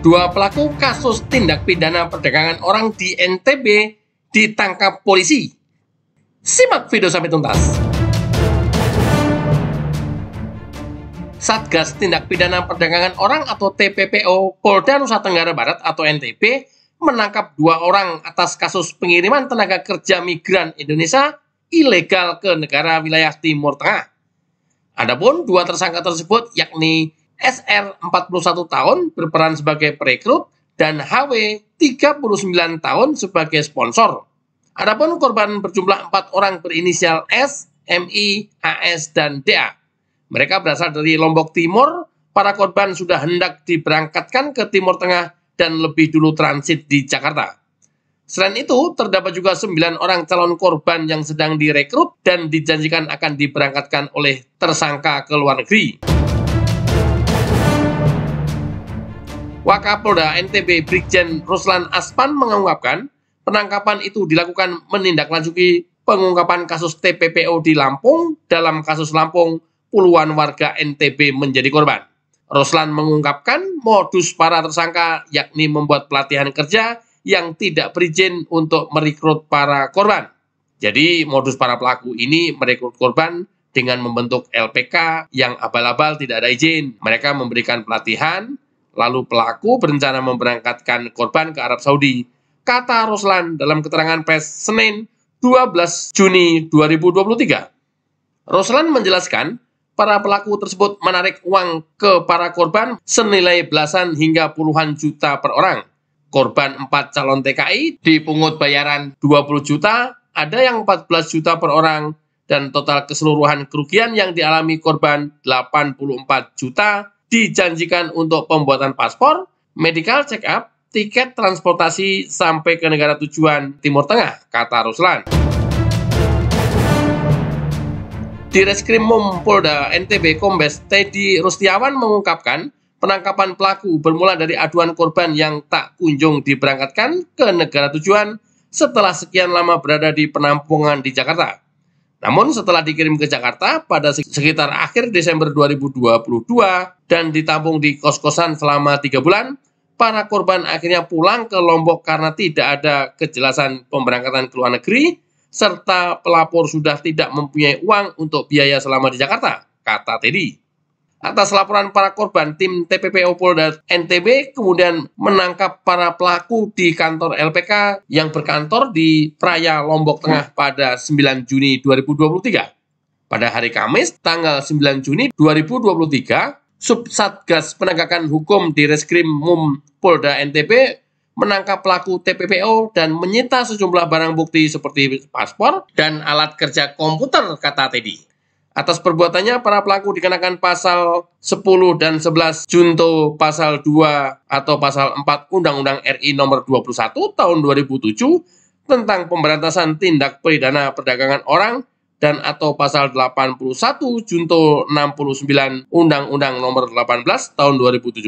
Dua pelaku kasus tindak pidana perdagangan orang di NTB ditangkap polisi. Simak video sampai tuntas. Satgas Tindak Pidana Perdagangan Orang atau TPPO Polda Nusa Tenggara Barat atau NTB menangkap dua orang atas kasus pengiriman tenaga kerja migran Indonesia ilegal ke negara wilayah Timur Tengah. Adapun dua tersangka tersebut yakni SR 41 tahun berperan sebagai perekrut dan HW 39 tahun sebagai sponsor. Adapun korban berjumlah 4 orang berinisial S, MI, HS, dan DA. Mereka berasal dari Lombok Timur. Para korban sudah hendak diberangkatkan ke Timur Tengah dan lebih dulu transit di Jakarta. Selain itu, terdapat juga 9 orang calon korban yang sedang direkrut dan dijanjikan akan diberangkatkan oleh tersangka ke luar negeri. Wakapolda NTB Brigjen Ruslan Aspan mengungkapkan penangkapan itu dilakukan menindaklanjuti pengungkapan kasus TPPO di Lampung. Dalam kasus Lampung, puluhan warga NTB menjadi korban. Ruslan mengungkapkan modus para tersangka yakni membuat pelatihan kerja yang tidak berizin untuk merekrut para korban. Jadi modus para pelaku ini merekrut korban dengan membentuk LPK yang abal-abal tidak ada izin. Mereka memberikan pelatihan, lalu pelaku berencana memberangkatkan korban ke Arab Saudi, kata Ruslan dalam keterangan pers Senin 12 Juni 2023. Ruslan menjelaskan, para pelaku tersebut menarik uang ke para korban senilai belasan hingga puluhan juta per orang. Korban 4 calon TKI dipungut bayaran 20 juta, ada yang 14 juta per orang, dan total keseluruhan kerugian yang dialami korban 84 juta dijanjikan untuk pembuatan paspor, medical check up, tiket transportasi sampai ke negara tujuan Timur Tengah, kata Ruslan. Direskrimum Polda NTB Kombes Teddy Rustiawan mengungkapkan penangkapan pelaku bermula dari aduan korban yang tak kunjung diberangkatkan ke negara tujuan setelah sekian lama berada di penampungan di Jakarta. Namun setelah dikirim ke Jakarta pada sekitar akhir Desember 2022 dan ditampung di kos-kosan selama 3 bulan, para korban akhirnya pulang ke Lombok karena tidak ada kejelasan pemberangkatan ke luar negeri, serta pelapor sudah tidak mempunyai uang untuk biaya selama di Jakarta, kata Teddy. Atas laporan para korban, tim TPPO Polda NTB kemudian menangkap para pelaku di kantor LPK yang berkantor di Praia, Lombok Tengah pada 9 Juni 2023. Pada hari Kamis, tanggal 9 Juni 2023, Subsatgas Penegakan Hukum Direskrimum Polda NTB menangkap pelaku TPPO dan menyita sejumlah barang bukti seperti paspor dan alat kerja komputer, kata Teddy. Atas perbuatannya, para pelaku dikenakan pasal 10 dan 11 junto pasal 2 atau pasal 4 Undang-Undang RI nomor 21 tahun 2007 tentang pemberantasan tindak pidana perdagangan orang dan atau pasal 81 junto 69 Undang-Undang nomor 18 tahun 2017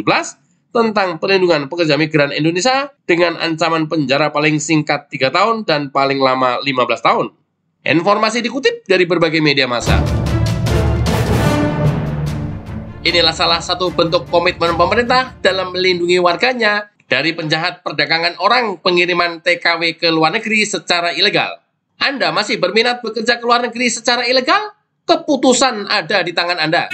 tentang perlindungan pekerja migran Indonesia dengan ancaman penjara paling singkat 3 tahun dan paling lama 15 tahun. Informasi dikutip dari berbagai media massa. Inilah salah satu bentuk komitmen pemerintah dalam melindungi warganya dari penjahat perdagangan orang pengiriman TKW ke luar negeri secara ilegal. Anda masih berminat bekerja ke luar negeri secara ilegal? Keputusan ada di tangan Anda.